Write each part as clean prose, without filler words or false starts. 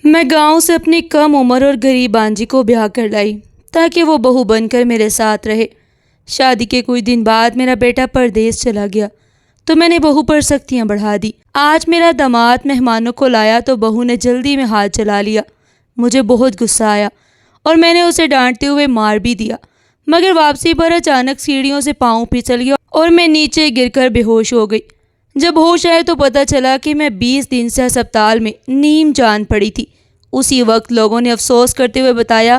میں گاؤں سے اپنی کم عمر اور غریب بانجی کو بیاہ کر لائی تاکہ وہ بہو بن کر میرے ساتھ رہے۔ شادی کے کچھ دن بعد میرا بیٹا پردیس چلا گیا تو میں نے بہو پر سختیاں بڑھا دی۔ آج میرا داماد مہمانوں کو لایا تو بہو نے جلدی میں ہاتھ چلا لیا۔ مجھے بہت غصہ آیا اور میں نے اسے ڈانٹتے ہوئے مار بھی دیا، مگر واپسی پر اچانک سیڑھیوں سے پاؤں پھسل گیا اور میں نیچے گر کر بے ہوش ہو گئی۔ جب ہوش آئے تو پتہ چلا کہ میں 20 دن سے ہسپتال میں نیم جان پڑی تھی۔ اسی وقت لوگوں نے افسوس کرتے ہوئے بتایا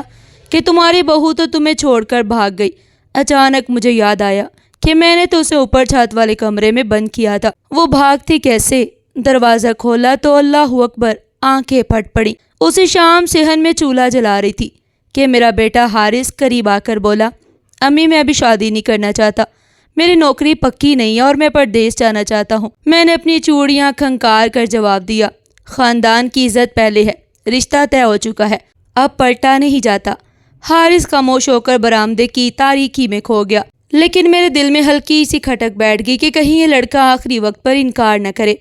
کہ تمہاری بہو تو تمہیں چھوڑ کر بھاگ گئی۔ اچانک مجھے یاد آیا کہ میں نے تو اسے اوپر چھت والے کمرے میں بند کیا تھا۔ وہ بھاگتی کیسے؟ دروازہ کھولا تو اللہ اکبر، آنکھیں پھٹ پڑی۔ اسی شام صحن میں چولہا جلا رہی تھی کہ میرا بیٹا حارث قریب آ کر بولا، امی میں ابھی شادی نہیں کرنا چاہتا، میری نوکری پکی نہیں ہے اور میں پردیس جانا چاہتا ہوں۔ میں نے اپنی چوڑیاں کھنکار کر جواب دیا، خاندان کی عزت پہلے ہے، رشتہ طے ہو چکا ہے، اب پلٹا نہیں جاتا۔ حارث خاموش ہو کر برآمدے کی تاریکی میں کھو گیا، لیکن میرے دل میں ہلکی سی کھٹک بیٹھ گئی کہ کہیں یہ لڑکا آخری وقت پر انکار نہ کرے۔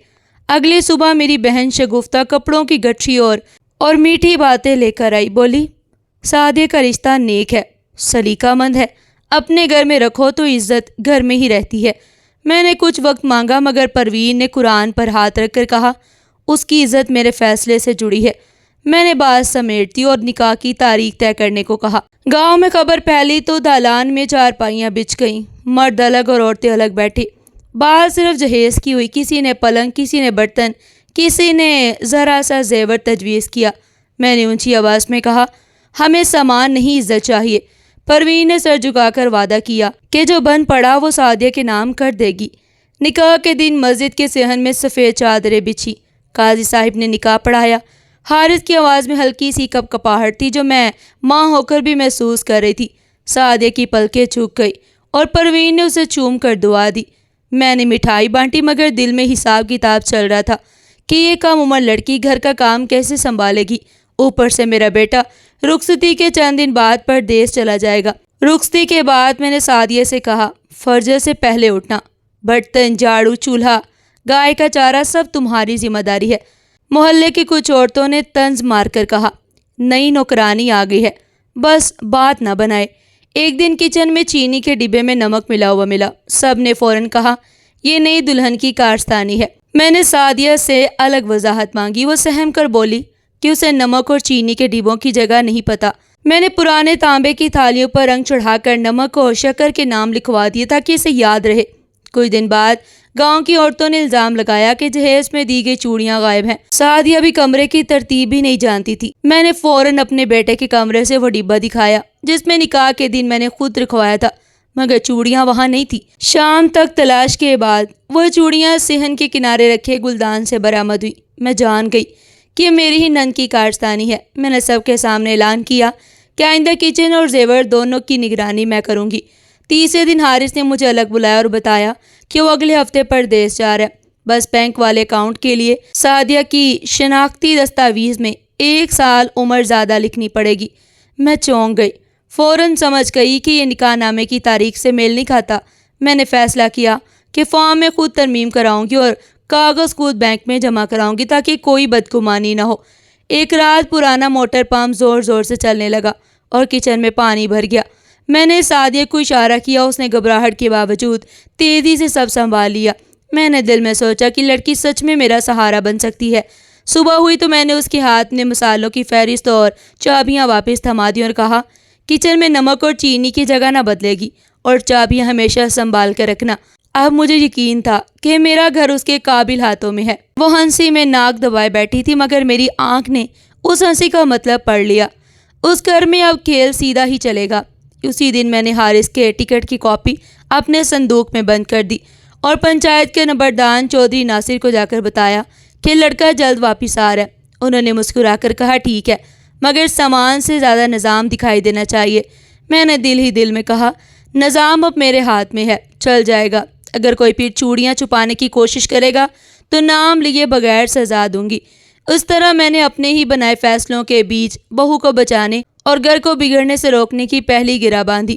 اگلی صبح میری بہن شگفتہ کپڑوں کی گٹھی اور میٹھی باتیں لے کر آئی، بولی، سعدیہ کا رشتہ نیک ہے، سلیقہ مند ہے، اپنے گھر میں رکھو تو عزت گھر میں ہی رہتی ہے۔ میں نے کچھ وقت مانگا مگر پروین نے قرآن پر ہاتھ رکھ کر کہا، اس کی عزت میرے فیصلے سے جڑی ہے۔ میں نے بات سمیٹتی اور نکاح کی تاریخ طے کرنے کو کہا۔ گاؤں میں خبر پھیلی تو دالان میں چارپائیاں بچھ گئیں، مرد الگ اور عورتیں الگ بیٹھے۔ بات صرف جہیز کی ہوئی، کسی نے پلنگ، کسی نے برتن، کسی نے ذرا سا زیور تجویز کیا۔ میں نے اونچی آواز میں کہا، ہمیں سامان نہیں، عزت چاہیے۔ پروین نے سر جھکا کر وعدہ کیا کہ جو بن پڑا وہ سعدیہ کے نام کر دے گی۔ نکاح کے دن مسجد کے صحن میں سفید چادریں بچھی، قاضی صاحب نے نکاح پڑھایا۔ حارث کی آواز میں ہلکی سی کپ کپاہٹ تھی جو میں ماں ہو کر بھی محسوس کر رہی تھی۔ سعدیہ کی پلکیں جھک گئی اور پروین نے اسے چوم کر دعا دی۔ میں نے مٹھائی بانٹی مگر دل میں حساب کتاب چل رہا تھا کہ یہ کم عمر لڑکی گھر کا کام کیسے سنبھالے گی۔ اوپر سے میرا بیٹا رخصتی کے چند دن بعد پردیس چلا جائے گا۔ رخصتی کے بعد میں نے سعدیہ سے کہا، فجر سے پہلے اٹھنا، برتن، جھاڑو، چولہا، گائے کا چارہ سب تمہاری ذمہ داری ہے۔ محلے کی کچھ عورتوں نے طنز مار کر کہا، نئی نوکرانی آ گئی ہے، بس بات نہ بنائے۔ ایک دن کچن میں چینی کے ڈبے میں نمک ملا ہوا ملا، سب نے فوراً کہا، یہ نئی دلہن کی کارستانی ہے۔ میں نے سعدیہ سے الگ وضاحت مانگی، وہ سہم کر بولی کہ اسے نمک اور چینی کے ڈبوں کی جگہ نہیں پتہ۔ میں نے پرانے تانبے کی تھالیوں پر رنگ چڑھا کر نمک اور شکر کے نام لکھوا دیے تاکہ اسے یاد رہے۔ کچھ دن بعد گاؤں کی عورتوں نے الزام لگایا کہ جہیز میں دی گئی چوڑیاں غائب ہیں۔ سعدیہ بھی کمرے کی ترتیب ہی نہیں جانتی تھی۔ میں نے فوراً اپنے بیٹے کے کمرے سے وہ ڈبہ دکھایا جس میں نکاح کے دن میں نے خود رکھوایا تھا، مگر چوڑیاں وہاں نہیں تھی۔ شام تک تلاش کے بعد وہ چوڑیاں صحن کے کنارے رکھے گلدان سے برآمد ہوئی۔ میں جان گئی کہ یہ میری ہی نند کی کارستانی ہے۔ میں نے سب کے سامنے اعلان کیا کہ آئندہ کچن اور زیور دونوں کی نگرانی میں کروں گی۔ تیسرے دن حارث نے مجھے الگ بلایا اور بتایا کہ وہ اگلے ہفتے پردیس جا رہا ہے، بس بینک والے اکاؤنٹ کے لیے سعدیہ کی شناختی دستاویز میں 1 سال عمر زیادہ لکھنی پڑے گی۔ میں چونک گئی، فوراً سمجھ گئی کہ یہ نکاح نامے کی تاریخ سے میل نہیں کھاتا۔ میں نے فیصلہ کیا کہ فارم میں خود ترمیم کراؤں گی اور کاغذ خود بینک میں جمع کراؤں گی تاکہ کوئی بدگمانی نہ ہو۔ ایک رات پرانا موٹر پمپ زور زور سے چلنے لگا اور کچن میں پانی بھر گیا۔ میں نے سعدیہ کو اشارہ کیا، اس نے گھبراہٹ کے باوجود تیزی سے سب سنبھال لیا۔ میں نے دل میں سوچا کہ لڑکی سچ میں میرا سہارا بن سکتی ہے۔ صبح ہوئی تو میں نے اس کے ہاتھ میں مصالحوں کی فہرست اور چابیاں واپس تھما دی اور کہا، کچن میں نمک اور چینی کی جگہ نہ بدلے گی اور چابیاں ہمیشہ سنبھال کر رکھنا۔ اب مجھے یقین تھا کہ میرا گھر اس کے قابل ہاتھوں میں ہے۔ وہ ہنسی میں ناک دبائے بیٹھی تھی مگر میری آنکھ نے اس ہنسی کا مطلب پڑھ لیا۔ اس گھر میں اب کھیل سیدھا ہی چلے گا۔ اسی دن میں نے حارث کے ٹکٹ کی کاپی اپنے صندوق میں بند کر دی اور پنچایت کے نمبردان چودھری ناصر کو جا کر بتایا کہ لڑکا جلد واپس آ رہا ہے۔ انہوں نے مسکرا کر کہا، ٹھیک ہے، مگر سامان سے زیادہ نظام دکھائی دینا چاہیے۔ میں نے دل ہی دل میں کہا، نظام اب میرے ہاتھ میں ہے، چل جائے گا۔ اگر کوئی پھر چوڑیاں چھپانے کی کوشش کرے گا تو نام لیے بغیر سزا دوں گی۔ اس طرح میں نے اپنے ہی بنائے فیصلوں کے بیچ بہو کو بچانے اور گھر کو بگڑنے سے روکنے کی پہلی گرہ باندھی۔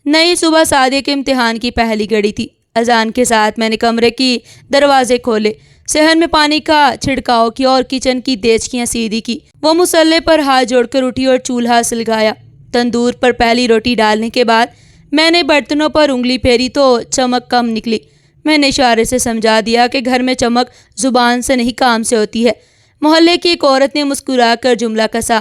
نئی صبح سعدیہ کے امتحان کی پہلی گھڑی تھی۔ اذان کے ساتھ میں نے کمرے کی دروازے کھولے۔ صحن میں پانی کا چھڑکاؤ کیا اور کچن کی دیچکیاں سیدھی کی۔ وہ مصالے پر ہاتھ جوڑ کر اٹھی اور چولہا سلگایا۔ تندور پر پہلی روٹی ڈالنے کے بعد میں نے برتنوں پر انگلی پھیری تو چمک کم نکلی۔ میں نے اشارے سے سمجھا دیا کہ گھر میں چمک زبان سے نہیں کام سے ہوتی ہے۔ محلے کی ایک عورت نے مسکرا کر جملہ کسا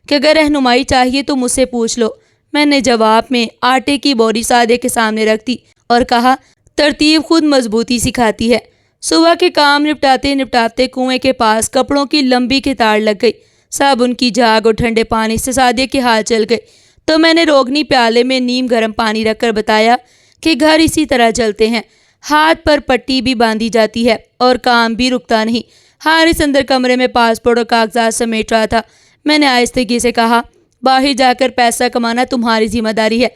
کہ اگر رہنمائی چاہیے تو مجھ سے پوچھ لو۔ میں نے جواب میں آٹے کی بوری سادیہ کے سامنے رکھ دی اور کہا، ترتیب خود مضبوطی سکھاتی ہے۔ صبح کے کام نپٹاتے نپٹاتے کنویں کے پاس کپڑوں کی لمبی قطار لگ گئی۔ صابن کی جھاگ اور ٹھنڈے پانی سے سادیہ کے ہاتھ جل گئے تو میں نے روغنی پیالے میں نیم گرم پانی رکھ کر بتایا کہ گھر اسی طرح چلتے ہیں، ہاتھ پر پٹی بھی باندھی جاتی ہے اور کام بھی رکتا نہیں۔ حارث اندر کمرے میں پاسپورٹ اور کاغذات سمیٹ رہا تھا۔ میں نے آہستگی سے کہا، باہر جا کر پیسہ کمانا تمہاری ذمہ داری ہے،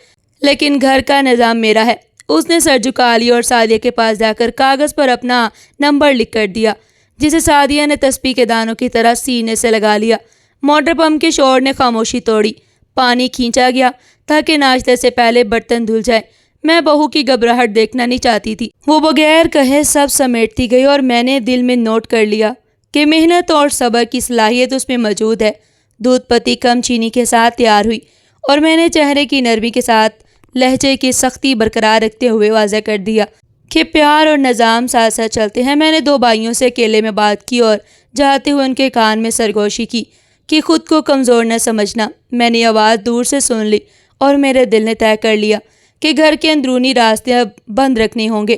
لیکن گھر کا نظام میرا ہے۔ اس نے سر جھکا لیا اور سادیہ کے پاس جا کر کاغذ پر اپنا نمبر لکھ کر دیا، جسے سادیہ نے تسبیح کے دانوں کی طرح سینے سے لگا لیا۔ موٹر پمپ کے شور نے خاموشی توڑی۔ پانی کھینچا گیا تاکہ ناشتے سے پہلے برتن دھل جائے۔ میں بہو کی گھبراہٹ دیکھنا نہیں چاہتی تھی۔ وہ بغیر کہے سب سمیٹتی گئی اور میں نے دل میں نوٹ کر لیا کہ محنت اور صبر کی صلاحیت اس میں موجود ہے۔ دودھ پتی کم چینی کے ساتھ تیار ہوئی اور میں نے چہرے کی نرمی کے ساتھ لہجے کی سختی برقرار رکھتے ہوئے واضح کر دیا کہ پیار اور نظام ساتھ ساتھ چلتے ہیں۔ میں نے دو بھائیوں سے اکیلے میں بات کی اور جاتے ہوئے ان کے کان میں سرگوشی کی کہ خود کو کمزور نہ سمجھنا۔ میں نے آواز دور سے سن لی اور میرے دل نے طے کر لیا کہ گھر کے اندرونی راستے اب بند رکھنے ہوں گے۔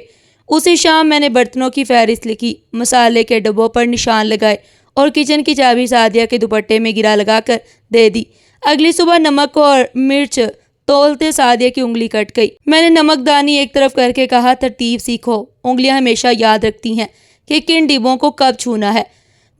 اسی شام میں نے برتنوں کی فہرست لکھی، مسالے کے ڈبوں پر نشان لگائے اور کچن کی چابی سادیہ کے دوپٹے میں گرا لگا کر دے دی۔ اگلی صبح نمک اور مرچ تولتے سادیہ کی انگلی کٹ گئی۔ میں نے نمک دانی ایک طرف کر کے کہا، ترتیب سیکھو، انگلیاں ہمیشہ یاد رکھتی ہیں کہ کن ڈبوں کو کب چھونا ہے۔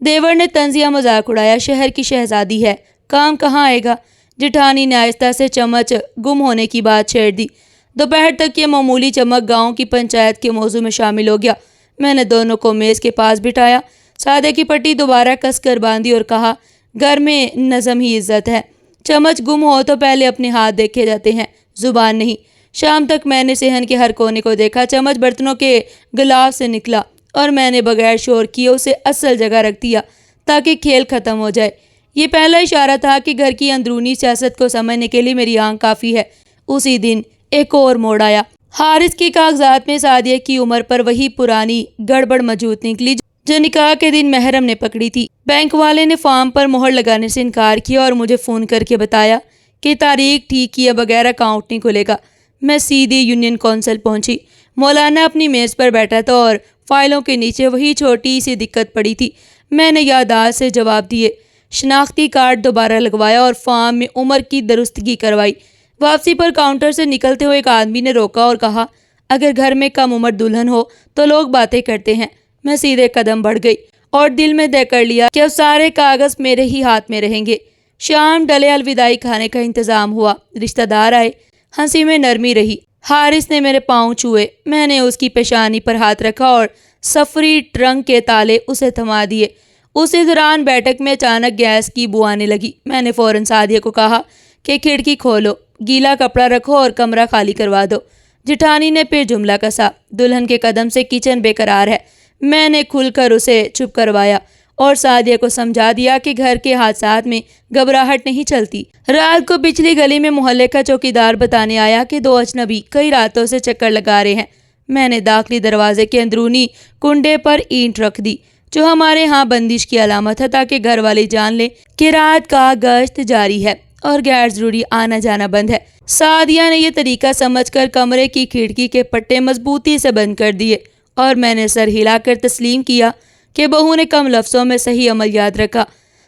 دیور نے طنزیہ مذاق اڑایا، شہر کی شہزادی ہے، کام کہاں آئے گا۔ جٹھانی نے آہستہ سے چمچ گم ہونے کی بات چھیڑ دی۔ دوپہر تک یہ معمولی چمک گاؤں کی پنچایت کے موضوع میں شامل ہو گیا۔ میں نے دونوں کو میز کے پاس بٹھایا، سادیہ کی پٹی دوبارہ کس کر باندھی اور کہا، گھر میں نظم ہی عزت ہے۔ چمچ گم ہو تو پہلے اپنے ہاتھ دیکھے جاتے ہیں، زبان نہیں۔ شام تک میں نے صحن کے ہر کونے کو دیکھا۔ چمچ برتنوں کے گلاف سے نکلا اور میں نے بغیر شور کیے اسے اصل جگہ رکھ دیا تاکہ کھیل ختم ہو جائے۔ یہ پہلا اشارہ تھا کہ گھر کی اندرونی سیاست کو سمجھنے کے لیے میری آنکھ کافی ہے۔ اسی دن ایک اور موڑ آیا۔ حارث کے کاغذات میں سادیہ کی عمر پر وہی پرانی گڑبڑ موجود نکلی جو نکاح کے دن محرم نے پکڑی تھی۔ بینک والے نے فارم پر مہر لگانے سے انکار کیا اور مجھے فون کر کے بتایا کہ تاریخ ٹھیک کیے بغیر اکاؤنٹ نہیں کھلے گا۔ میں سیدھی یونین کونسل پہنچی۔ مولانا اپنی میز پر بیٹھا تھا اور فائلوں کے نیچے وہی چھوٹی سی دقت پڑی تھی۔ میں نے یادداشت سے جواب دیے، شناختی کارڈ دوبارہ لگوایا اور فارم میں عمر کی درستگی کروائی۔ واپسی پر کاؤنٹر سے نکلتے ہوئے ایک آدمی نے روکا اور کہا، اگر گھر میں کم عمر دلہن ہو تو لوگ باتیں کرتے ہیں۔ میں سیدھے قدم بڑھ گئی اور دل میں طے کر لیا کہ اب سارے کاغذ میرے ہی ہاتھ میں رہیں گے۔ شام ڈلے الوداعی کھانے کا انتظام ہوا، رشتہ دار آئے، ہنسی میں نرمی رہی۔ حارث نے میرے پاؤں چھوئے، میں نے اس کی پیشانی پر ہاتھ رکھا اور سفری ٹرنک کے تالے اسے تھما دیے۔ اسی دوران بیٹھک میں اچانک گیس کی بو آنے لگی۔ میں نے فوراً سادیہ کو کہا کہ کھڑکی کھولو، گیلا کپڑا رکھو اور کمرہ خالی کروا دو۔ جٹھانی نے پھر جملہ کسا، دلہن کے قدم سے کچن بے قرار ہے۔ میں نے کھل کر اسے چپ کروایا اور سادیہ کو سمجھا دیا کہ گھر کے حادثات میں گھبراہٹ نہیں چلتی۔ رات کو پچھلی گلی میں محلے کا چوکیدار بتانے آیا کہ دو اجنبی کئی راتوں سے چکر لگا رہے ہیں۔ میں نے داخلی دروازے کے اندرونی کنڈے پر اینٹ رکھ دی جو ہمارے ہاں بندش کی علامت ہے تاکہ گھر والے جان لیں کہ رات کا گشت جاری ہے اور غیر ضروری آنا جانا بند ہے۔ سادیہ نے یہ طریقہ سمجھ کر کمرے کی کھڑکی کے پٹے مضبوطی سے بند کر دیے اور میں نے سر ہلا کر تسلیم کیا کہ بہو نے کم لفظوں میں صحیح عمل یاد رکھا۔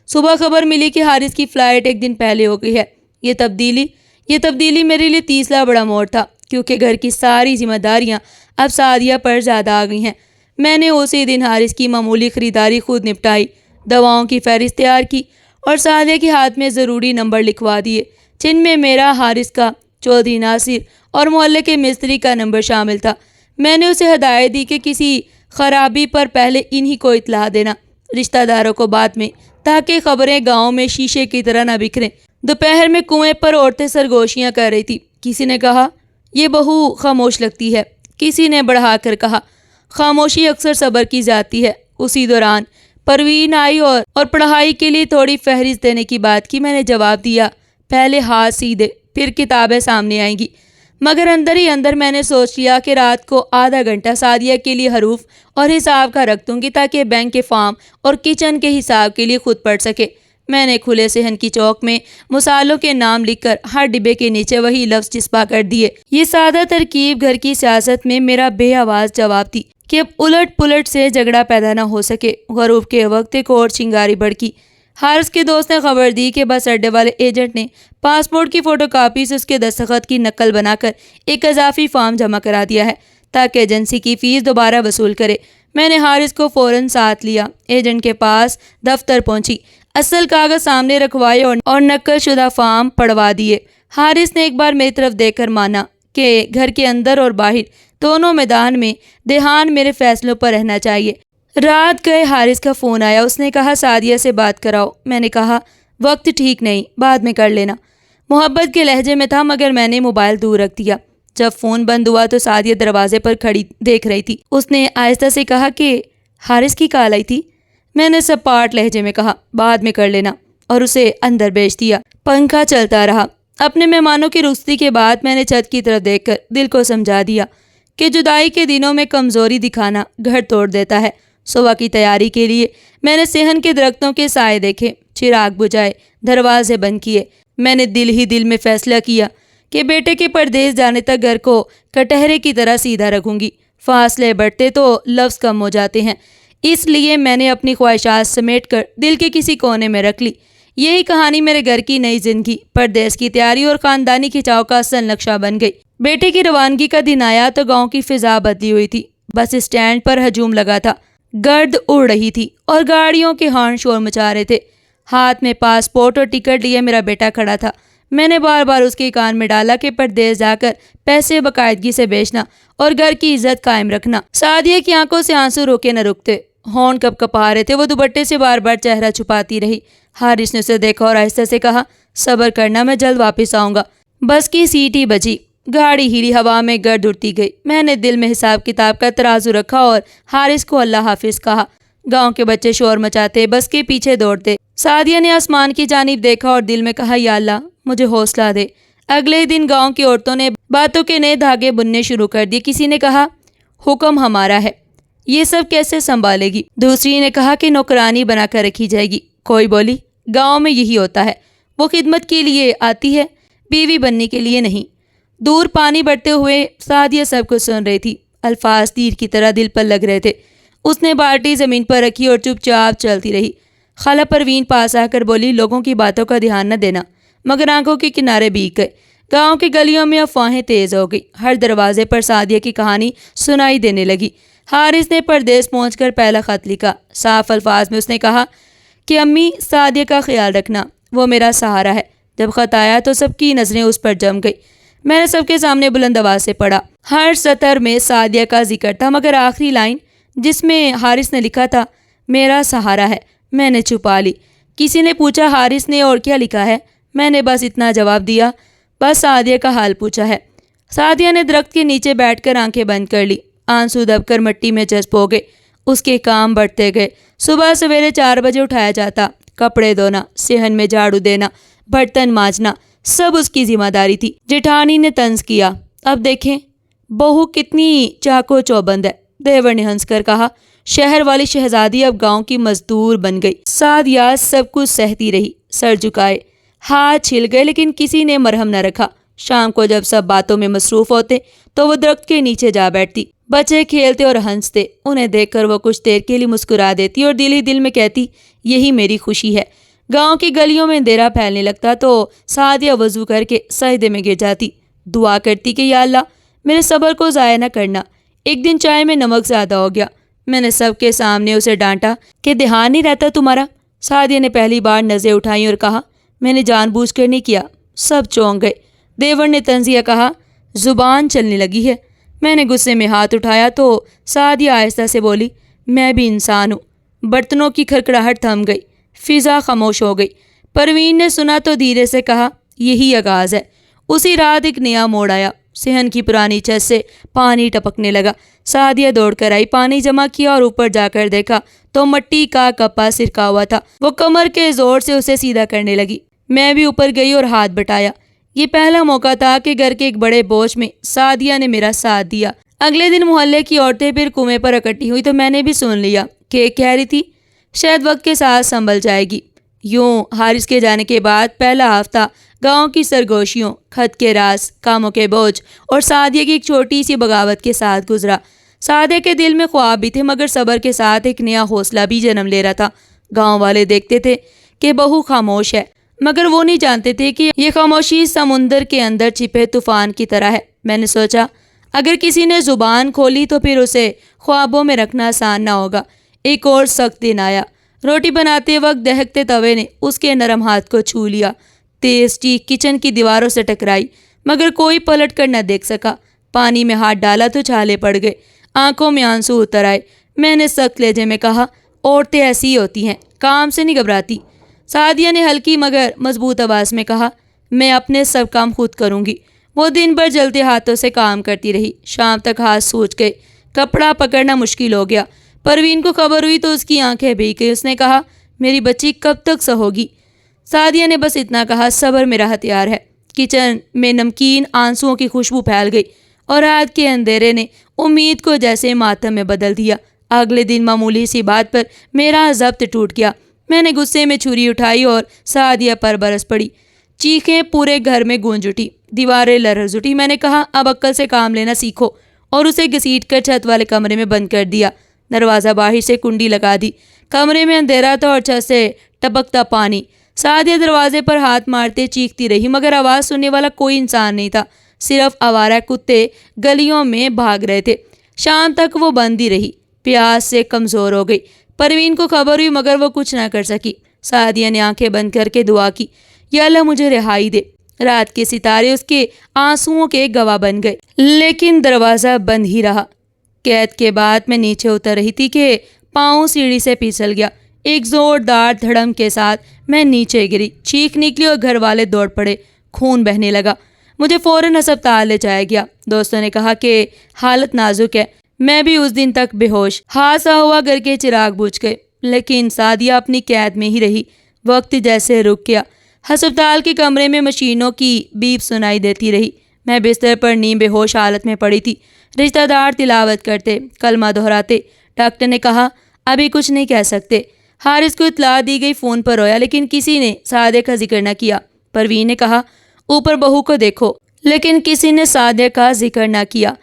صبح خبر ملی کہ حارث کی فلائٹ ایک دن پہلے ہو گئی ہے۔ یہ تبدیلی میرے لیے تیسرا بڑا موڑ تھا کیونکہ گھر کی ساری ذمہ داریاں اب سادیہ پر زیادہ آ گئی ہیں۔ میں نے اسی دن حارث کی معمولی خریداری خود نپٹائی، دواؤں کی فہرست تیار کی اور سادیہ کے ہاتھ میں ضروری نمبر لکھوا دیے جن میں میرا، حارث کا، چودھری ناصر اور محلے کے مستری کا نمبر شامل تھا۔ میں نے اسے ہدایت دی کہ کسی خرابی پر پہلے انہی کو اطلاع دینا، رشتہ داروں کو بعد میں، تاکہ خبریں گاؤں میں شیشے کی طرح نہ بکھریں۔ دوپہر میں کنویں پر عورتیں سرگوشیاں کر رہی تھی۔ کسی نے کہا، یہ بہو خاموش لگتی ہے۔ کسی نے بڑھا کر کہا، خاموشی اکثر صبر کی ذاتی ہے۔ اسی دوران پروین آئی اور پڑھائی کے لیے تھوڑی فہرست دینے کی بات کی۔ میں نے جواب دیا، پہلے ہاتھ سیدھے پھر کتابیں سامنے آئیں گی، مگر اندر ہی اندر میں نے سوچ لیا کہ رات کو آدھا گھنٹہ سعدیہ کے لیے حروف اور حساب کا رکھ دوں گی تاکہ بینک کے فارم اور کچن کے حساب کے لیے خود پڑھ سکے۔ میں نے کھلے صحن کی چوک میں مصالحوں کے نام لکھ کر ہر ڈبے کے نیچے وہی لفظ چسپا کر دیے۔ یہ سادہ ترکیب گھر کی سیاست میں میرا بے آواز جواب تھی کہ اب الٹ پلٹ سے جھگڑا پیدا نہ ہو سکے۔ غروب کے وقت ایک اور چنگاری بڑکی۔ حارث کے دوست نے خبر دی کہ بس اڈے والے ایجنٹ نے پاسپورٹ کی فوٹو کاپی سے اس کے دستخط کی نقل بنا کر ایک اضافی فارم جمع کرا دیا ہے تاکہ ایجنسی کی فیس دوبارہ وصول کرے۔ میں نے حارث کو فوراً ساتھ لیا، ایجنٹ کے پاس دفتر پہنچی، اصل کاغذ سامنے رکھوائے اور نقل شدہ فارم پڑھوا دیے۔ حارث نے ایک بار میری طرف دیکھ کر مانا کہ گھر کے اندر اور باہر دونوں میدان میں دھیان میرے فیصلوں پر رہنا چاہیے۔ رات گئے حارث کا فون آیا، اس نے کہا سعدیہ سے بات کراؤ۔ میں نے کہا وقت ٹھیک نہیں، بعد میں کر لینا۔ محبت کے لہجے میں تھا مگر میں نے موبائل دور رکھ دیا۔ جب فون بند ہوا تو سعدیہ دروازے پر کھڑی دیکھ رہی تھی۔ اس نے آہستہ سے کہا کہ حارث کی کال آئی تھی۔ میں نے سپاٹ لہجے میں کہا بعد میں کر لینا اور اسے اندر بھیج دیا۔ پنکھا چلتا رہا۔ اپنے مہمانوں کی رخصتی کے بعد میں نے چھت کی طرف دیکھ کر دل کو سمجھا دیا کہ جدائی کے دنوں میں کمزوری دکھانا گھر توڑ دیتا ہے۔ صبح کی تیاری کے لیے میں نے صحن کے درختوں کے سائے دیکھے، چراغ بجھائے، دروازے بند کیے۔ میں نے دل ہی دل میں فیصلہ کیا کہ بیٹے کے پردیس جانے تک گھر کو کٹہرے کی طرح سیدھا رکھوں گی۔ فاصلے بڑھتے تو لفظ کم ہو جاتے ہیں، اس لیے میں نے اپنی خواہشات سمیٹ کر دل کے کسی کونے میں رکھ لی۔ یہی کہانی میرے گھر کی نئی زندگی، پردیس کی تیاری اور خاندانی کھنچاؤ کا اصل نقشہ بن گئی۔ بیٹے کی روانگی کا دن آیا تو گاؤں کی فضا بدلی ہوئی تھی۔ بس اسٹینڈ پر ہجوم لگا تھا، گرد اڑ رہی تھی اور گاڑیوں کے ہارن شور مچا رہے تھے۔ ہاتھ میں پاسپورٹ اور ٹکٹ لیے میرا بیٹا کھڑا تھا۔ میں نے بار بار اس کے کان میں ڈالا کہ پردیس جا کر پیسے باقاعدگی سے بیچنا اور گھر کی عزت قائم رکھنا۔ سعدیہ کی آنکھوں سے آنسو روکے نہ رکتے، ہون کب کپا رہے تھے۔ وہ دوپٹے سے بار بار چہرہ چھپاتی رہی۔ حارث نے اسے دیکھا اور آہستہ سے کہا صبر کرنا، میں جلد واپس آؤں گا۔ بس کی سیٹی بجی، گاڑی ہلی، ہوا میں گرد اڑتی گئی۔ میں نے دل میں حساب کتاب کا ترازو رکھا اور حارث کو اللہ حافظ کہا۔ گاؤں کے بچے شور مچاتے، بس کے پیچھے دوڑتے۔ سعدیہ نے آسمان کی جانب دیکھا اور دل میں کہا یا اللہ مجھے حوصلہ دے۔ اگلے دن گاؤں کی عورتوں نے باتوں کے نئے دھاگے بننے شروع کر دیے۔ کسی نے کہا حکم ہمارا ہے، یہ سب کیسے سنبھالے گی؟ دوسری نے کہا کہ نوکرانی بنا کر رکھی جائے گی۔ کوئی بولی گاؤں میں یہی ہوتا ہے، وہ خدمت کے لیے آتی ہے، بیوی بننے کے لیے نہیں۔ دور پانی بڑھتے ہوئے سعدیہ سب کچھ سن رہی تھی، الفاظ تیر کی طرح دل پر لگ رہے تھے۔ اس نے بالٹی زمین پر رکھی اور چپ چاپ چلتی رہی۔ خالہ پروین پاس آ کر بولی لوگوں کی باتوں کا دھیان نہ دینا، مگر آنکھوں کے کنارے بھیگ گئے۔ گاؤں کی گلیوں میں افواہیں تیز ہو گئی، ہر دروازے پر سعدیہ کی کہانی سنائی دینے لگی۔ حارث نے پردیس پہنچ کر پہلا خط لکھا۔ صاف الفاظ میں اس نے کہا کہ امی سعدیہ کا خیال رکھنا، وہ میرا سہارا ہے۔ جب خط آیا تو سب کی نظریں اس پر جم گئی۔ میں نے سب کے سامنے بلند آواز سے پڑھا۔ ہر سطر میں سعدیہ کا ذکر تھا مگر آخری لائن جس میں حارث نے لکھا تھا میرا سہارا ہے، میں نے چھپا لی۔ کسی نے پوچھا حارث نے اور کیا لکھا ہے؟ میں نے بس اتنا جواب دیا، بس سعدیہ کا حال پوچھا ہے۔ سعدیہ نے درخت کے نیچے بیٹھ کر آنکھیں بند کر لی، آنسو دب کر مٹی میں جذب ہو گئے۔ اس کے کام بڑھتے گئے۔ صبح سویرے 4 بجے اٹھایا جاتا، کپڑے دھونا، صحن میں جھاڑو دینا، برتن مانجنا، سب اس کی ذمہ داری تھی۔ جیٹھانی نے طنز کیا، اب دیکھیں بہو کتنی چاقو چوبند ہے۔ دیور نے ہنس کر کہا شہر والی شہزادی اب گاؤں کی مزدور بن گئی۔ سعدیہ سب کچھ سہتی رہی، سر جھکائے، ہاتھ چھل گئے لیکن کسی نے مرہم نہ رکھا۔ شام کو جب سب باتوں میں مصروف ہوتے تو وہ درخت کے نیچے جا بیٹھتی۔ بچے کھیلتے اور ہنستے، انہیں دیکھ کر وہ کچھ دیر کے لیے مسکرا دیتی اور دل ہی دل میں کہتی یہی میری خوشی ہے۔ گاؤں کی گلیوں میں اندھیرا پھیلنے لگتا تو سعدیہ وضو کر کے سجدے میں گر جاتی، دعا کرتی کہ یا اللہ میرے صبر کو ضائع نہ کرنا۔ ایک دن چائے میں نمک زیادہ ہو گیا۔ میں نے سب کے سامنے اسے ڈانٹا کہ دھیان نہیں رہتا تمہارا۔ سعدیہ نے پہلی بار نظریں اٹھائیں اور کہا میں نے جان بوجھ کر نہیں کیا۔ سب چونک گئے۔ دیور نے طنزیہ کہا زبان چلنے لگی ہے۔ میں نے غصے میں ہاتھ اٹھایا تو سعدیہ آہستہ سے بولی میں بھی انسان ہوں۔ برتنوں کی کھڑکھڑاہٹ تھم گئی، فضا خاموش ہو گئی۔ پروین نے سنا تو دھیرے سے کہا یہی آغاز ہے۔ اسی رات ایک نیا موڑ آیا۔ صحن کی پرانی چھت سے پانی ٹپکنے لگا۔ سعدیہ دوڑ کر آئی، پانی جمع کیا اور اوپر جا کر دیکھا تو مٹی کا کپا سرکا ہوا تھا۔ وہ کمر کے زور سے اسے سیدھا کرنے لگی۔ میں بھی اوپر گئی اور ہاتھ بٹایا۔ یہ پہلا موقع تھا کہ گھر کے ایک بڑے بوجھ میں سعدیہ نے میرا ساتھ دیا۔ اگلے دن محلے کی عورتیں پھر کنویں پر اکٹھی ہوئی تو میں نے بھی سن لیا کہ کہہ رہی تھی شاید وقت کے ساتھ سنبھل جائے گی۔ یوں حارث کے جانے کے بعد پہلا ہفتہ گاؤں کی سرگوشیوں، خط کے راز، کاموں کے بوجھ اور سعدیہ کی ایک چھوٹی سی بغاوت کے ساتھ گزرا۔ سعدیہ کے دل میں خواب بھی تھے مگر صبر کے ساتھ ایک نیا حوصلہ بھی جنم لے رہا تھا۔ گاؤں والے دیکھتے تھے کہ بہو خاموش ہے مگر وہ نہیں جانتے تھے کہ یہ خاموشی سمندر کے اندر چھپے طوفان کی طرح ہے۔ میں نے سوچا اگر کسی نے زبان کھولی تو پھر اسے خوابوں میں رکھنا آسان نہ ہوگا۔ ایک اور سخت دن آیا۔ روٹی بناتے وقت دہکتے توے نے اس کے نرم ہاتھ کو چھو لیا۔ تیز چیخ کچن کی دیواروں سے ٹکرائی مگر کوئی پلٹ کر نہ دیکھ سکا۔ پانی میں ہاتھ ڈالا تو چھالے پڑ گئے، آنکھوں میں آنسو اتر آئے۔ میں نے سخت لہجے میں کہا عورتیں ایسی ہی ہوتی ہیں، کام سے نہیں گھبراتی۔ سعدیہ نے ہلکی مگر مضبوط آواز میں کہا میں اپنے سب کام خود کروں گی۔ وہ دن بھر جلتے ہاتھوں سے کام کرتی رہی۔ شام تک ہاتھ سوج گئے، کپڑا پکڑنا مشکل ہو گیا۔ پروین کو خبر ہوئی تو اس کی آنکھیں بھیگ گئی۔ اس نے کہا میری بچی کب تک سہوگی؟ سعدیہ نے بس اتنا کہا صبر میرا ہتھیار ہے۔ کچن میں نمکین آنسوؤں کی خوشبو پھیل گئی اور رات کے اندھیرے نے امید کو جیسے ماتم میں بدل دیا۔ اگلے دن معمولی سی بات پر میرا ضبط ٹوٹ گیا۔ میں نے غصے میں چھری اٹھائی اور سعدیہ پر برس پڑی۔ چیخیں پورے گھر میں گونج اٹھی، دیواریں لرز اٹھی۔ میں نے کہا اب عقل سے کام لینا سیکھو اور اسے گھسیٹ کر چھت والے کمرے میں بند کر دیا۔ دروازہ باہر سے کنڈی لگا دی۔ کمرے میں اندھیرا تھا اور چھت سے ٹپکتا پانی۔ سعدیہ دروازے پر ہاتھ مارتے چیختی رہی مگر آواز سننے والا کوئی انسان نہیں تھا، صرف آوارہ کتے گلیوں میں بھاگ رہے تھے۔ شام تک وہ بند ہی رہی، پیاس سے کمزور ہو گئی۔ پروین کو خبر ہوئی مگر وہ کچھ نہ کر سکی۔ سعدیہ نے آنکھیں بند کر کے دعا کی یا اللہ مجھے رہائی دے۔ رات کے ستارے اس کے آنسوؤں کے گواہ بن گئے لیکن دروازہ بند ہی رہا۔ قید کے بعد میں نیچے اتر رہی تھی کہ پاؤں سیڑھی سے پھسل گیا۔ ایک زوردار دھڑم کے ساتھ میں نیچے گری، چیخ نکلی اور گھر والے دوڑ پڑے۔ خون بہنے لگا۔ مجھے فوراً ہسپتال لے جایا گیا۔ دوستوں نے کہا کہ حالت نازک ہے۔ میں بھی اس دن تک بے ہوش۔ حادثہ ہوا، گھر کے چراغ بجھ گئے لیکن سعدیہ اپنی قید میں ہی رہی۔ وقت جیسے رک گیا۔ ہسپتال کے کمرے میں مشینوں کی بیپ سنائی دیتی رہی۔ میں بستر پر نیم بے ہوش حالت میں پڑی تھی۔ رشتہ دار تلاوت کرتے، کلمہ دہراتے۔ ڈاکٹر نے کہا ابھی کچھ نہیں کہہ سکتے۔ حارث کو اطلاع دی گئی، فون پر رویا لیکن کسی نے سعدیہ کا ذکر نہ کیا۔ پروین نے کہا اوپر بہو کو دیکھو لیکن کسی نے سعدیہ کا ذکر نہ کیا۔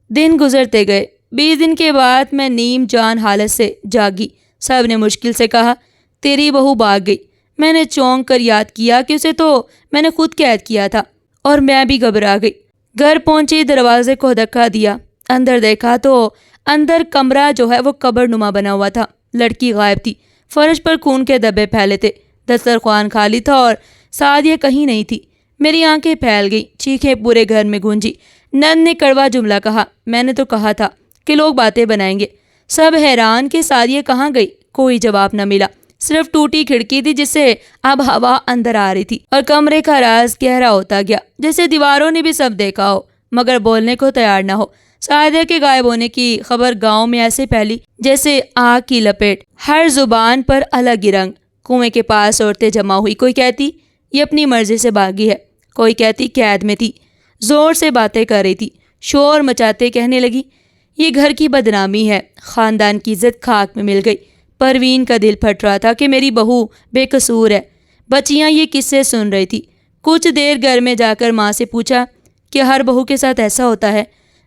دن گزرتے گئے۔ 20 دن کے بعد میں نیم جان حالت سے جاگی۔ سب نے مشکل سے کہا تیری بہو بھاگ گئی۔ میں نے چونک کر یاد کیا کہ اسے تو میں نے خود قید کیا تھا اور میں بھی گھبرا گئی۔ گھر پہنچی، دروازے کو دھکا دیا، اندر دیکھا تو اندر کمرہ جو ہے وہ قبر نما بنا ہوا تھا۔ لڑکی غائب تھی، فرش پر خون کے دھبے پھیلے تھے، دسترخوان خالی تھا اور سعدیہ کہیں نہیں تھی۔ میری آنکھیں پھیل گئی، چیخیں پورے گھر میں گونجی۔ نند نے کڑوا جملہ کہا میں نے تو کہا تھا کہ لوگ باتیں بنائیں گے۔ سب حیران کہ سعدیہ کہاں گئی، کوئی جواب نہ ملا۔ صرف ٹوٹی کھڑکی تھی جس سے اب ہوا اندر آ رہی تھی اور کمرے کا راز گہرا ہوتا گیا، جیسے دیواروں نے بھی سب دیکھا ہو مگر بولنے کو تیار نہ ہو۔ سعدیہ کے غائب ہونے کی خبر گاؤں میں ایسے پھیلی جیسے آگ کی لپیٹ، ہر زبان پر الگ ہی رنگ۔ کنویں کے پاس عورتیں جمع ہوئی، کوئی کہتی یہ اپنی مرضی سے بھاگی ہے، کوئی کہتی قید میں تھی، زور سے باتیں کر رہی تھی، شور مچاتے کہنے لگی یہ گھر کی بدنامی ہے، خاندان کی عزت خاک میں مل گئی۔ پروین کا دل پھٹ رہا تھا کہ میری بہو بے قصور ہے۔ بچیاں یہ قصے سن رہی تھی۔ کچھ دیر گھر میں جا کر ماں سے پوچھا کہ ہر بہو کے ساتھ ایسا ہوتا ہے۔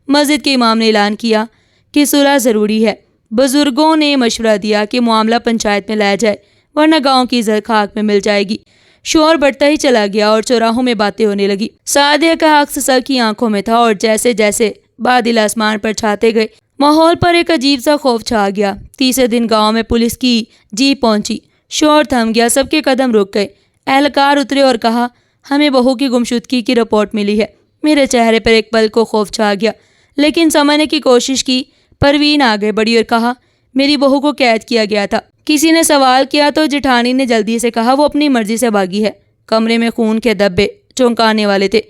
مسجد کے امام نے اعلان کیا کہ صلح ضروری ہے۔ بزرگوں نے مشورہ دیا کہ معاملہ پنچایت میں لایا جائے ورنہ گاؤں کی عزت خاک میں مل جائے گی۔ شور بڑھتا ہی چلا گیا اور چوراہوں میں باتیں ہونے لگی۔ سعدیہ کا عکس سب کی آنکھوں میں تھا اور جیسے جیسے بادل آسمان پر چھاتے گئے ماحول پر ایک عجیب سا خوف چھا گیا۔ تیسرے دن گاؤں میں پولیس کی جیپ پہنچی، شور تھم گیا، سب کے قدم رک گئے۔ اہلکار اترے اور کہا ہمیں بہو کی گمشدگی کی رپورٹ ملی ہے۔ میرے چہرے پر ایک پل کو خوف چھا گیا لیکن سمجھنے کی کوشش کی۔ پروین آگے بڑھی اور کہا میری بہو کو قید کیا گیا تھا۔ کسی نے سوال کیا تو جٹھانی نے جلدی سے کہا وہ اپنی مرضی سے بھاگی ہے۔ کمرے میں خون کے دھبے چونکانے والے تھے۔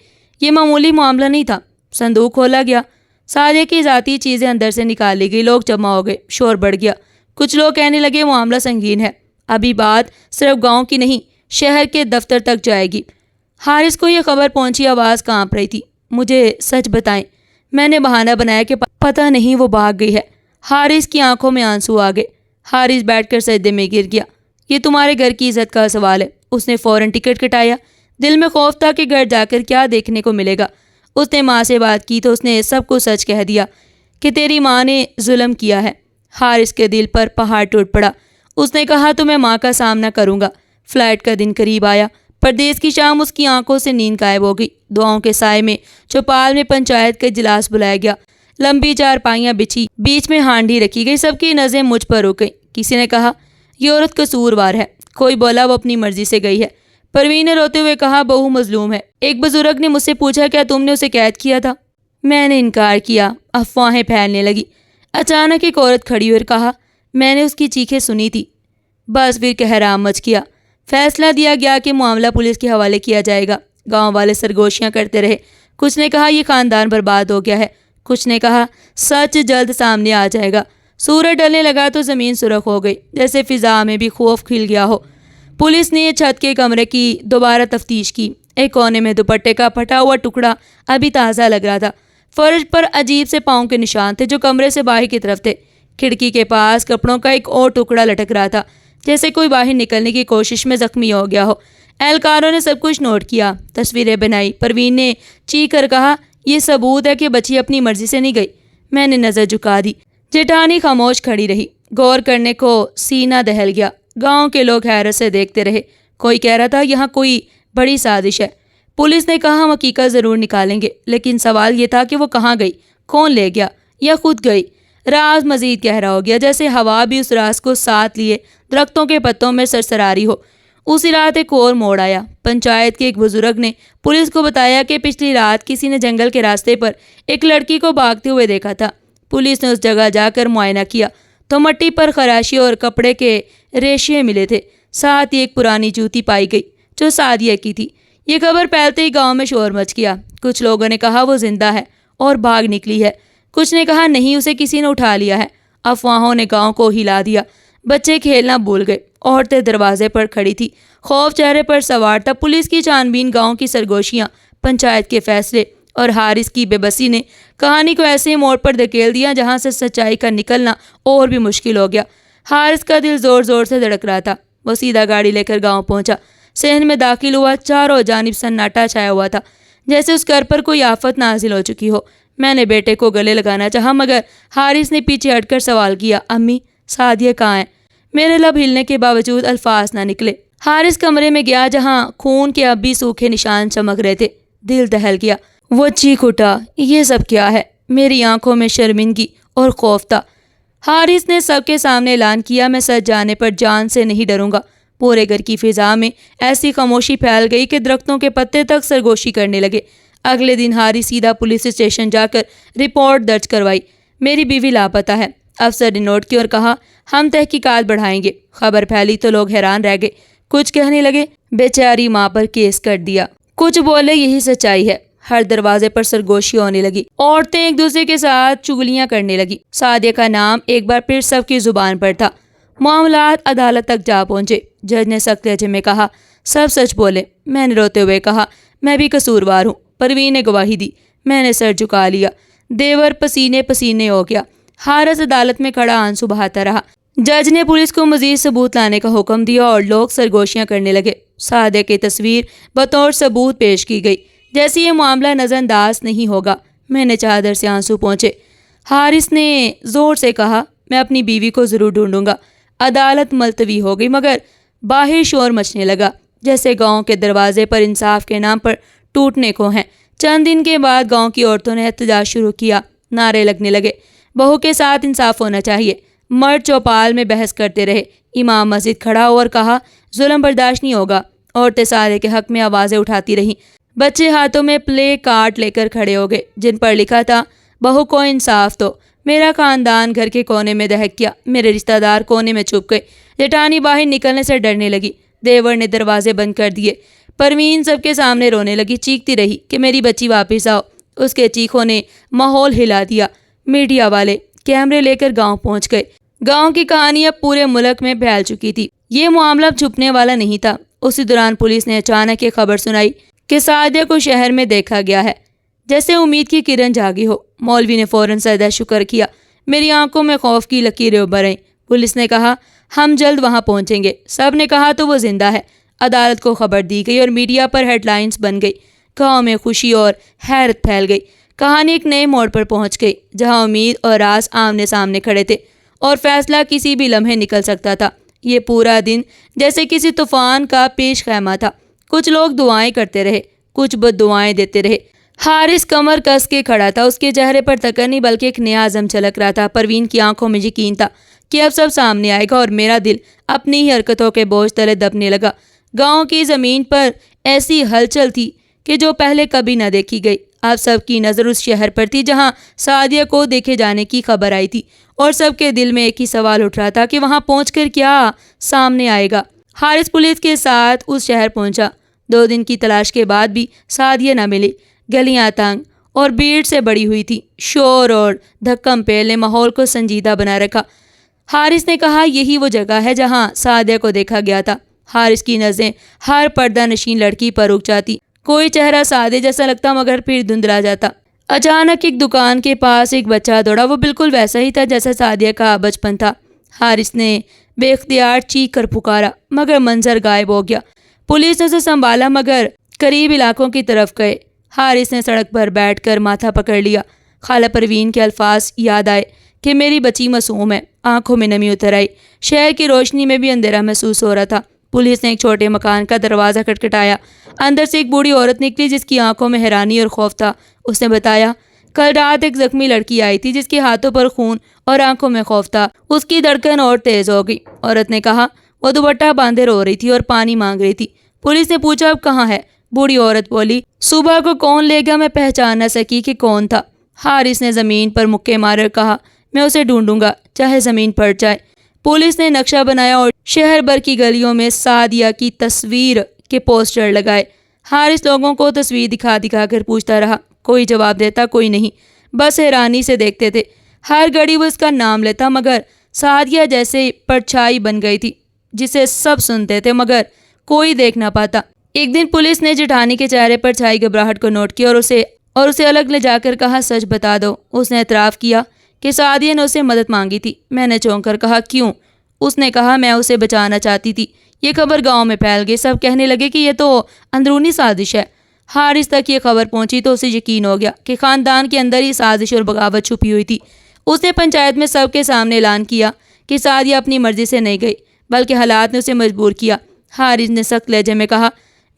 یہ معمولی معاملہ نہیں تھا، صندوق کھولا گیا، سعدیہ کی ذاتی چیزیں اندر سے نکال لی گئی، لوگ جمع ہو گئے، شور بڑھ گیا۔ کچھ لوگ کہنے لگے معاملہ سنگین ہے، ابھی بات صرف گاؤں کی نہیں شہر کے دفتر تک جائے گی۔ حارث کو یہ خبر پہنچی، آواز کانپ رہی تھی۔ مجھے سچ بتائیں۔ میں نے بہانہ بنایا کہ پتہ نہیں وہ بھاگ گئی ہے۔ حارث کی آنکھوں میں آنسو آ گئے۔ حارث بیٹھ کر سجدے میں گر گیا۔ یہ تمہارے گھر کی عزت کا سوال ہے۔ اس نے فوراً ٹکٹ کٹایا۔ دل میں خوف تھا کہ گھر جا کر کیا دیکھنے کو ملے گا۔ اس نے ماں سے بات کی تو اس نے سب کو سچ کہہ دیا کہ تیری ماں نے ظلم کیا ہے۔ حارث کے دل پر پہاڑ ٹوٹ پڑا۔ اس نے کہا تو میں ماں کا سامنا کروں گا۔ فلائٹ کا دن قریب آیا۔ پردیس کی شام اس کی آنکھوں سے نیند غائب ہو گئی۔ دعاؤں کے سائے میں چوپال میں پنچایت کا اجلاس بلایا گیا۔ لمبی چارپائیاں بچھی، بیچ میں ہانڈی رکھی گئی۔ سب کی نظریں مجھ پر رک گئیں۔ کسی نے کہا یہ عورت قصوروار ہے، کوئی بولا وہ اپنی مرضی سے گئی ہے۔ پروین نے روتے ہوئے کہا بہو مظلوم ہے۔ ایک بزرگ نے مجھ سے پوچھا کیا تم نے اسے قید کیا تھا؟ میں نے انکار کیا۔ افواہیں پھیلنے لگی۔ اچانک ایک عورت کھڑی ہوئی اور کہا میں نے اس کی چیخیں سنی تھی۔ بس پھر کہرام مچ گیا۔ فیصلہ دیا گیا کہ معاملہ پولیس کے حوالے کیا جائے گا۔ گاؤں والے سرگوشیاں کرتے رہے۔ کچھ نے کہا یہ خاندان برباد ہو گیا ہے، کچھ نے کہا سچ جلد سامنے آ جائے گا۔ سورج ڈلنے لگا تو زمین سرخ ہو گئی، جیسے فضا میں بھی خوف کھل گیا ہو۔ پولیس نے چھت کے کمرے کی دوبارہ تفتیش کی۔ ایک کونے میں دوپٹے کا پھٹا ہوا ٹکڑا ابھی تازہ لگ رہا تھا۔ فرش پر عجیب سے پاؤں کے نشان تھے جو کمرے سے باہر کی طرف تھے۔ کھڑکی کے پاس کپڑوں کا ایک اور ٹکڑا لٹک رہا تھا، جیسے کوئی باہر نکلنے کی کوشش میں زخمی ہو گیا ہو۔ اہلکاروں نے سب کچھ نوٹ کیا، تصویریں بنائی۔ پروین نے چیخ کر کہا یہ ثبوت ہے کہ بچی اپنی مرضی سے نہیں گئی۔ میں نے نظر جھکا دی۔ جیٹھانی خاموش کھڑی رہی۔ غور کرنے کو سینہ دہل گیا۔ گاؤں کے لوگ حیرت سے دیکھتے رہے۔ کوئی کہہ رہا تھا یہاں کوئی بڑی سازش ہے۔ پولیس نے کہا ہم حقیقت ضرور نکالیں گے، لیکن سوال یہ تھا کہ وہ کہاں گئی، کون لے گیا یا خود گئی۔ راز مزید گہرا ہو گیا، جیسے ہوا بھی اس راز کو ساتھ لیے درختوں کے پتوں میں سرسراری ہو۔ اسی رات ایک اور موڑ آیا۔ پنچایت کے ایک بزرگ نے پولیس کو بتایا کہ پچھلی رات کسی نے جنگل کے راستے پر ایک لڑکی کو بھاگتے ہوئے دیکھا تھا۔ پولیس نے اس جگہ جا کر معائنہ کیا تو مٹی پر خراشی اور کپڑے کے ریشے ملے تھے، ساتھ ہی ایک پرانی جوتی پائی گئی جو سعدیہ کی تھی۔ یہ خبر پھیلتے ہی گاؤں میں شور مچ گیا۔ کچھ لوگوں نے کہا وہ زندہ ہے اور بھاگ نکلی ہے، کچھ نے کہا نہیں اسے کسی نے اٹھا لیا ہے۔ افواہوں نے گاؤں کو ہلا دیا۔ بچے کھیلنا بھول گئے، عورتیں دروازے پر کھڑی تھی، خوف چہرے پر سوار تھا۔ پولیس کی چھانبین، گاؤں کی سرگوشیاں، پنچایت کے فیصلے اور حارث کی بے بسی نے کہانی کو ایسے موڑ پر دھکیل دیا جہاں سے سچائی کا نکلنا اور بھی مشکل ہو گیا۔ حارث کا دل زور زور سے دھڑک رہا تھا۔ وہ سیدھا گاڑی لے کر گاؤں پہنچا۔ صحن میں داخل ہوا، چاروں جانب سناٹا چھایا ہوا تھا، جیسے اس گھر پر کوئی آفت نازل ہو چکی ہو۔ میں نے بیٹے کو گلے لگانا چاہا، مگر حارث نے پیچھے ہٹ کر سوال کیا امی سعدیہ کہاں ہے؟ میرے لب ہلنے کے باوجود الفاظ نہ نکلے۔ حارث کمرے میں گیا جہاں خون کے اب بھی سوکھے نشان چمک رہے تھے۔ دل دہل گیا۔ وہ چیخ اٹھا یہ سب کیا ہے؟ میری آنکھوں میں شرمندگی اور خوف تھا۔ حارث نے سب کے سامنے اعلان کیا میں سچ جانے پر جان سے نہیں ڈروں گا۔ پورے گھر کی فضا میں ایسی خاموشی پھیل گئی کہ درختوں کے پتے تک سرگوشی کرنے لگے۔ اگلے دن حارث سیدھا پولیس اسٹیشن جا کر رپورٹ درج کروائی۔ میری بیوی لاپتہ ہے۔ افسر نے نوٹ کی اور کہا ہم تحقیقات بڑھائیں گے۔ خبر پھیلی تو لوگ حیران رہ گئے۔ کچھ کہنے لگے بیچاری ماں پر کیس کر دیا، کچھ بولے یہی سچائی ہے۔ ہر دروازے پر سرگوشی ہونے لگی، عورتیں ایک دوسرے کے ساتھ چگلیاں کرنے لگی۔ سعدیہ کا نام ایک بار پھر سب کی زبان پر تھا۔ معاملات عدالت تک جا پہنچے۔ جج نے سخت لہجے میں کہا سب سچ بولے۔ میں نے روتے ہوئے کہا میں بھی قصوروار ہوں۔ پروین نے گواہی دی۔ میں نے سر جھکا لیا۔ دیور پسینے پسینے ہو گیا۔ حارث عدالت میں کھڑا آنسو بہاتا رہا۔ جج نے پولیس کو مزید ثبوت لانے کا حکم دیا اور لوگ سرگوشیاں کرنے لگے۔ سعدیہ کی تصویر بطور ثبوت پیش کی گئی، جیسے یہ معاملہ نظر انداز نہیں ہوگا۔ میں نے چادر سے آنسو پہنچے۔ حارث نے زور سے کہا میں اپنی بیوی کو ضرور ڈھونڈوں گا۔ عدالت ملتوی ہو گئی، مگر باہر شور مچنے لگا، جیسے گاؤں کے دروازے پر انصاف کے نام پر ٹوٹنے کو ہیں۔ چند دن کے بعد گاؤں کی عورتوں نے احتجاج شروع کیا۔ نعرے لگنے لگے بہو کے ساتھ انصاف ہونا چاہیے۔ مرد چوپال میں بحث کرتے رہے۔ امام مسجد کھڑا ہوا اور کہا ظلم برداشت نہیں ہوگا۔ عورتیں سارے کے حق میں آوازیں اٹھاتی رہیں۔ بچے ہاتھوں میں پلے کارڈ لے کر کھڑے ہو گئے جن پر لکھا تھا بہو کو انصاف دو۔ میرا خاندان گھر کے کونے میں دہک گیا۔ میرے رشتہ دار کونے میں چھپ گئے۔ جیٹھانی باہر نکلنے سے ڈرنے لگی۔ دیور نے دروازے بند کر دیے۔ پروین سب کے سامنے رونے لگی، چیختی رہی کہ میری بچی واپس آؤ۔ اس کے چیخوں نے ماحول ہلا دیا۔ میڈیا والے کیمرے لے کر گاؤں پہنچ گئے۔ گاؤں کی کہانی اب پورے ملک میں پھیل چکی تھی۔ یہ معاملہ چھپنے والا نہیں تھا۔ اسی دوران پولیس نے اچانک یہ خبر سنائی کہ سعدیہ کو شہر میں دیکھا گیا ہے۔ جیسے امید کی کرن جاگی ہو، مولوی نے فوراً سجدہ شکر کیا۔ میری آنکھوں میں خوف کی لکیریں ابھر آئیں۔ پولیس نے کہا ہم جلد وہاں پہنچیں گے۔ سب نے کہا تو وہ زندہ ہے۔ عدالت کو خبر دی گئی اور میڈیا پر ہیڈ لائنز بن گئی۔ گاؤں میں خوشی اور حیرت پھیل گئی۔ کہانی ایک نئے موڑ پر پہنچ گئی جہاں امید اور راز آمنے سامنے کھڑے تھے اور فیصلہ کسی بھی لمحے نکل سکتا تھا۔ یہ پورا دن جیسے کسی طوفان کا پیش خیمہ تھا۔ کچھ لوگ دعائیں کرتے رہے، کچھ بد دعائیں دیتے رہے۔ حارث کمر کس کے کھڑا تھا۔ اس کے چہرے پر تکر نہیں بلکہ ایک نیا عزم چھلک رہا تھا۔ پروین کی آنکھوں میں یقین تھا کہ اب سب سامنے آئے گا اور میرا دل اپنی ہی حرکتوں کے بوجھ تلے دبنے لگا۔ گاؤں کی زمین پر ایسی ہلچل تھی کہ جو پہلے کبھی نہ دیکھی گئی۔ اب سب کی نظر اس شہر پر تھی جہاں سعدیہ کو دیکھے جانے کی خبر آئی تھی اور سب کے دل میں ایک ہی سوال اٹھ رہا تھا کہ وہاں پہنچ کر کیا سامنے آئے گا۔ حارث پولیس کے ساتھ اس شہر پہنچا۔ 2 دن کی تلاش کے بعد بھی سعدیہ نہ ملی۔ گلیاں تنگ اور بھیڑ سے بڑی ہوئی تھی۔ شور اور دھکم پیل نے ماحول کو سنجیدہ بنا رکھا۔ حارث نے کہا یہی وہ جگہ ہے جہاں سعدیہ کو دیکھا گیا تھا۔ حارث کی نظریں ہر پردہ نشین لڑکی پر رک جاتی۔ کوئی چہرہ سادے جیسا لگتا مگر پھر دھندلا جاتا۔ اچانک ایک دکان کے پاس ایک بچہ دوڑا۔ وہ بالکل ویسا ہی تھا جیسا سعدیہ کا بچپن تھا۔ حارث نے بے اختیار چیخ کر پکارا مگر منظر غائب ہو گیا۔ پولیس نے اسے سنبھالا مگر قریب علاقوں کی طرف گئے۔ حارث نے سڑک پر بیٹھ کر ماتھا پکڑ لیا۔ خالہ پروین کے الفاظ یاد آئے کہ میری بچی معصوم ہے۔ آنکھوں میں نمی اتر آئی۔ شہر کی روشنی میں بھی اندھیرا محسوس ہو رہا تھا۔ پولیس نے ایک چھوٹے مکان کا دروازہ کھٹکھٹایا۔ اندر سے ایک بوڑھی عورت نکلی جس کی آنکھوں میں حیرانی اور خوف تھا۔ اس نے بتایا کل رات ایک زخمی لڑکی آئی تھی جس کے ہاتھوں پر خون اور آنکھوں میں خوف تھا۔ اس کی دھڑکن اور تیز ہو گئی۔ عورت نے کہا وہ دوپٹہ باندھے رو رہی تھی اور پانی مانگ رہی تھی۔ پولیس نے پوچھا اب کہاں ہے؟ بوڑھی عورت بولی صبح کو کون لے گا؟ میں پہچان نہ سکی کہ کون تھا۔ حارث نے زمین پر مکے مارے کہا میں اسے ڈھونڈوں گا چاہے زمین پھٹ جائے۔ پولیس نے نقشہ بنایا اور شہر بھر کی گلیوں میں سعدیہ کی تصویر کے پوسٹر لگائے۔ حارث لوگوں کو تصویر دکھا دکھا کر پوچھتا رہا۔ کوئی جواب دیتا کوئی نہیں، بس حیرانی سے دیکھتے تھے۔ ہر گھڑی وہ اس کا نام لیتا مگر سعدیہ جیسے پرچھائی بن گئی تھی جسے سب سنتے تھے مگر کوئی دیکھ نہ پاتا۔ ایک دن پولیس نے جٹھانی کے چہرے پر چھائی گھبراہٹ کو نوٹ کیا اور اسے الگ لے جا کر کہا سچ بتا دو۔ اس نے اعتراف کیا کہ سعدیہ نے اسے مدد مانگی تھی۔ میں نے چونک کر کہا کیوں؟ اس نے کہا میں اسے بچانا چاہتی تھی۔ یہ خبر گاؤں میں پھیل گئی۔ سب کہنے لگے کہ یہ تو اندرونی سازش ہے۔ حارث تک یہ خبر پہنچی تو اسے یقین ہو گیا کہ خاندان کے اندر ہی سازش اور بغاوت چھپی ہوئی تھی۔ اس نے پنچایت میں سب کے سامنے اعلان کیا کہ سعدیہ اپنی مرضی سے نہیں گئی بلکہ حالات نے اسے مجبور کیا۔ حارث نے سخت لہجے میں کہا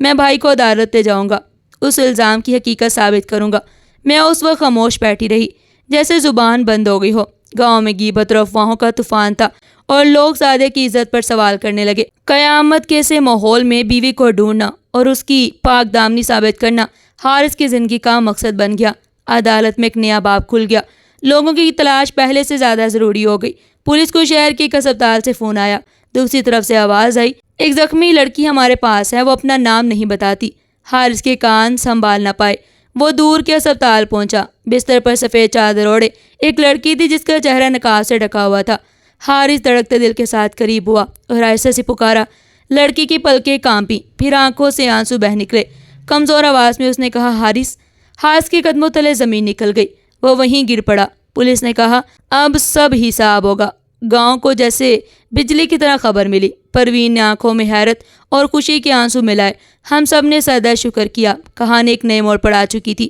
میں بھائی کو عدالت لے جاؤں گا، اس الزام کی حقیقت ثابت کروں گا۔ میں اس وقت خاموش بیٹھی رہی جیسے زبان بند ہو گئی ہو۔ گاؤں میں غیبت اور افواہوں کا طوفان تھا اور لوگ سعدیہ کی عزت پر سوال کرنے لگے۔ قیامت کے سے ماحول میں بیوی کو ڈھونڈنا اور اس کی پاک دامنی ثابت کرنا حارث کی زندگی کا مقصد بن گیا۔ عدالت میں ایک نیا باب کھل گیا۔ لوگوں کی تلاش پہلے سے زیادہ ضروری ہو گئی۔ پولیس کو شہر کے ایک اسپتال سے فون آیا۔ دوسری طرف سے آواز آئی ایک زخمی لڑکی ہمارے پاس ہے، وہ اپنا نام نہیں بتاتی۔ حارث کے کان سنبھال نہ پائے۔ وہ دور کے اسپتال پہنچا۔ بستر پر سفید چادر اوڑھے ایک لڑکی تھی جس کا چہرہ نقاب سے ڈھکا ہوا تھا۔ حارث دھڑکتے دل کے ساتھ قریب ہوا اور آہستہ سے پکارا۔ لڑکی کی پلکیں کانپی، پھر آنکھوں سے آنسو بہہ نکلے۔ کمزور آواز میں اس نے کہا حارث۔ حارث کے قدموں تلے زمین نکل گئی۔ وہ وہیں گر پڑا۔ پولیس نے کہا اب سب حساب ہوگا۔ گاؤں کو جیسے بجلی کی طرح خبر ملی۔ پروین نے آنکھوں میں حیرت اور خوشی کے آنسو ملائے۔ ہم سب نے سجدہ شکر کیا۔ کہانی ایک نئے موڑ پر آ چکی تھی۔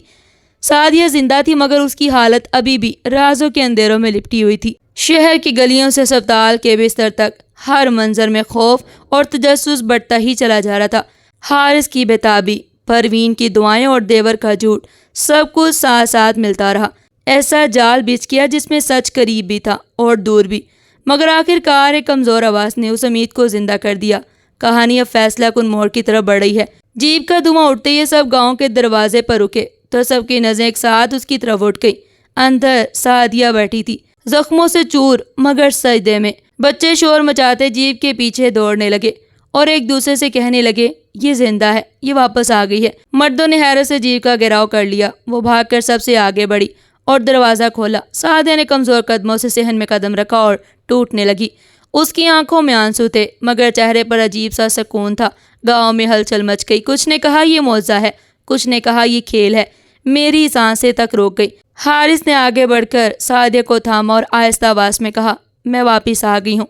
سعدیہ زندہ تھی مگر اس کی حالت ابھی بھی رازوں کے اندھیروں میں لپٹی ہوئی تھی۔ شہر کی گلیوں سے اسپتال کے بستر تک ہر منظر میں خوف اور تجسس بڑھتا ہی چلا جا رہا تھا۔ حارث کی بےتابی، پروین کی دعائیں اور دیور کا جھوٹ، سب کچھ ساتھ ساتھ ملتا رہا۔ ایسا جال بچھ گیا جس میں سچ قریب بھی تھا اور دور بھی، مگر آخر کار ایک کمزور آواز نے اس امید کو زندہ کر دیا۔ کہانی اب فیصلہ کن موڑ کی طرف بڑھ رہی ہے۔ جیپ کا دھواں اٹھتے یہ سب گاؤں کے دروازے پر رکے تو سب کی نظریں ایک ساتھ اس کی طرف اٹھ گئی۔ اندر سعدیہ بیٹھی تھی، زخموں سے چور مگر سجدے میں۔ بچے شور مچاتے جیپ کے پیچھے دوڑنے لگے اور ایک دوسرے سے کہنے لگے یہ زندہ ہے، یہ واپس آ گئی ہے۔ مردوں نے حیرت سے جیپ کا گھیراؤ کر لیا۔ وہ بھاگ کر سب سے آگے بڑھی اور دروازہ کھولا۔ سعدیہ نے کمزور قدموں سے صحن میں قدم رکھا اور ٹوٹنے لگی۔ اس کی آنکھوں میں آنسو تھے مگر چہرے پر عجیب سا سکون تھا۔ گاؤں میں ہلچل مچ گئی۔ کچھ نے کہا یہ معجزہ ہے، کچھ نے کہا یہ کھیل ہے۔ میری سانسیں تک روک گئی۔ حارث نے آگے بڑھ کر سعدیہ کو تھاما اور آہستہ آواز میں کہا میں واپس آ گئی ہوں۔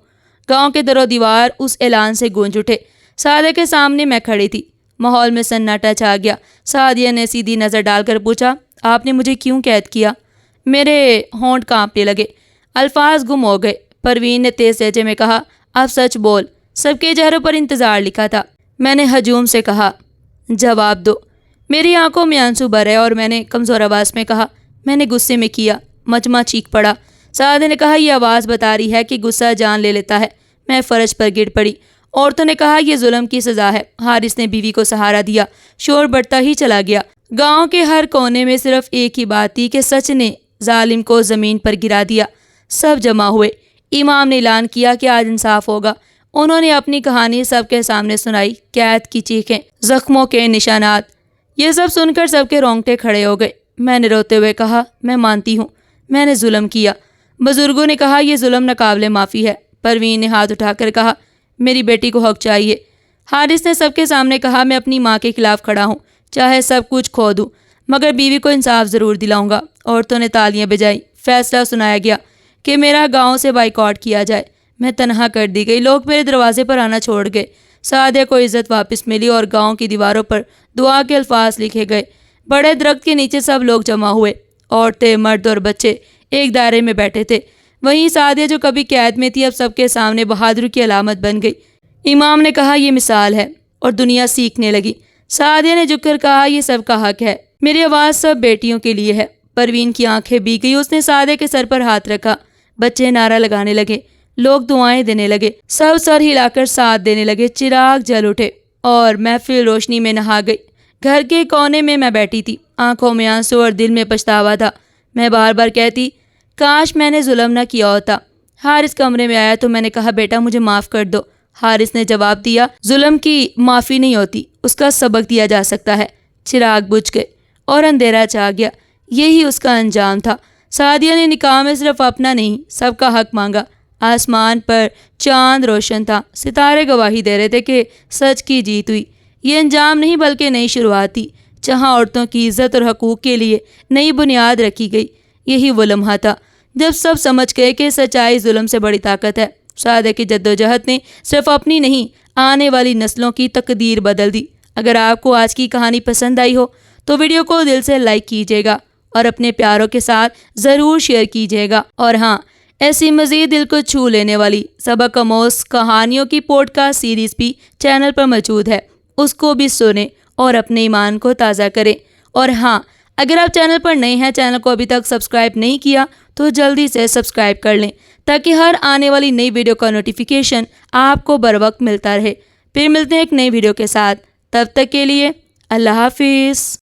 گاؤں کے در و دیوار اس اعلان سے گونج اٹھے۔ سعدیہ کے سامنے میں کھڑی تھی۔ ماحول میں سناٹا چھا گیا۔ سعدیہ نے سیدھی نظر ڈال کر پوچھا آپ نے مجھے کیوں قید کیا؟ میرے ہونٹ کانپنے لگے، الفاظ گم ہو گئے۔ پروین نے تیز لہجے میں کہا اب سچ بول، سب کے چہروں پر انتظار لکھا تھا۔ میں نے ہجوم سے کہا جواب دو۔ میری آنکھوں میں آنسو بھرے اور میں نے کمزور آواز میں کہا میں نے غصے میں کیا۔ مجمع چیخ پڑا۔ سعدیہ نے کہا یہ آواز بتا رہی ہے کہ غصہ جان لے لیتا ہے۔ میں فرش پر گر پڑی۔ عورتوں نے کہا یہ ظلم کی سزا ہے۔ حارث نے بیوی کو سہارا دیا۔ شور بڑھتا ہی چلا گیا۔ گاؤں کے ہر کونے میں صرف ایک ہی بات تھی کہ سچ نے ظالم کو زمین پر گرا دیا۔ سب جمع ہوئے۔ امام نے اعلان کیا کہ آج انصاف ہوگا۔ انہوں نے اپنی کہانی سب کے سامنے سنائی، قید کی چیخیں، زخموں کے نشانات۔ یہ سب سن کر سب کے رونگٹے کھڑے ہو گئے۔ میں نے روتے ہوئے کہا میں مانتی ہوں، میں نے ظلم کیا۔ بزرگوں نے کہا یہ ظلم ناقابل معافی ہے۔ پروین نے ہاتھ اٹھا کر کہا میری بیٹی کو حق چاہیے۔ حارث نے سب کے سامنے کہا میں اپنی ماں کے خلاف کھڑا ہوں، چاہے سب کچھ کھو دوں مگر بیوی کو انصاف ضرور دلاؤں گا۔ عورتوں نے تالیاں بجائیں۔ فیصلہ سنایا گیا کہ میرا گاؤں سے بائیکاٹ کیا جائے۔ میں تنہا کر دی گئی۔ لوگ میرے دروازے پر آنا چھوڑ گئے۔ سعدیہ کو عزت واپس ملی اور گاؤں کی دیواروں پر دعا کے الفاظ لکھے گئے۔ بڑے درخت کے نیچے سب لوگ جمع ہوئے۔ عورتیں، مرد اور بچے ایک دائرے میں بیٹھے تھے۔ وہیں سعدیہ جو کبھی قید میں تھی اب سب کے سامنے بہادری کی علامت بن گئی۔ امام نے کہا یہ مثال ہے اور دنیا سیکھنے لگی۔ سعدیہ نے جھک کر کہا یہ سب کا حق ہے، میری آواز سب بیٹیوں کے لیے ہے۔ پروین کی آنکھیں بھیگ گئی۔ اس نے سعدیہ کے سر پر ہاتھ رکھا۔ بچے نعرہ لگانے لگے، لوگ دعائیں دینے لگے، سب سر ہلا کر ساتھ دینے لگے۔ چراغ جل اٹھے اور محفل روشنی میں نہا گئی۔ گھر کے کونے میں بیٹھی تھی، آنکھوں میں آنسو اور دل میں پچھتاوا تھا۔ میں بار بار کہتی کاش میں نے ظلم نہ کیا ہوتا۔ حارث کمرے میں آیا تو میں نے کہا بیٹا مجھے معاف کر دو۔ حارث نے جواب دیا ظلم کی معافی نہیں ہوتی، اس کا سبق دیا جا سکتا ہے۔ چراغ بجھ گئے اور اندھیرا چھا گیا۔ یہی اس کا انجام تھا۔ سعدیہ نے نکاح میں صرف اپنا نہیں سب کا حق مانگا۔ آسمان پر چاند روشن تھا، ستارے گواہی دے رہے تھے کہ سچ کی جیت ہوئی۔ یہ انجام نہیں بلکہ نئی شروعات تھی، جہاں عورتوں کی عزت اور حقوق کے لیے نئی بنیاد رکھی گئی۔ یہی وہ لمحہ تھا جب سب سمجھ گئے کہ سچائی ظلم سے بڑی طاقت ہے۔ سعدیہ کی جدوجہد نے صرف اپنی نہیں آنے والی نسلوں کی تقدیر بدل دی۔ اگر آپ کو آج کی کہانی پسند آئی ہو تو ویڈیو کو دل سے لائک کیجیے گا اور اپنے پیاروں کے ساتھ ضرور شیئر کیجیے گا۔ اور ہاں، ایسی مزید دل کو چھو لینے والی سبق آموز کہانیوں کی پوڈ کاسٹ سیریز بھی چینل پر موجود ہے، اس کو بھی سنیں اور اپنے ایمان کو تازہ کریں۔ اور ہاں، اگر آپ چینل پر نئے ہیں، چینل کو ابھی تک سبسکرائب نہیں کیا تو جلدی سے سبسکرائب کر لیں تاکہ ہر آنے والی نئی ویڈیو کا نوٹیفیکیشن آپ کو بر وقت ملتا رہے۔ پھر ملتے ہیں ایک نئی ویڈیو کے ساتھ، تب تک کے لیے اللہ حافظ۔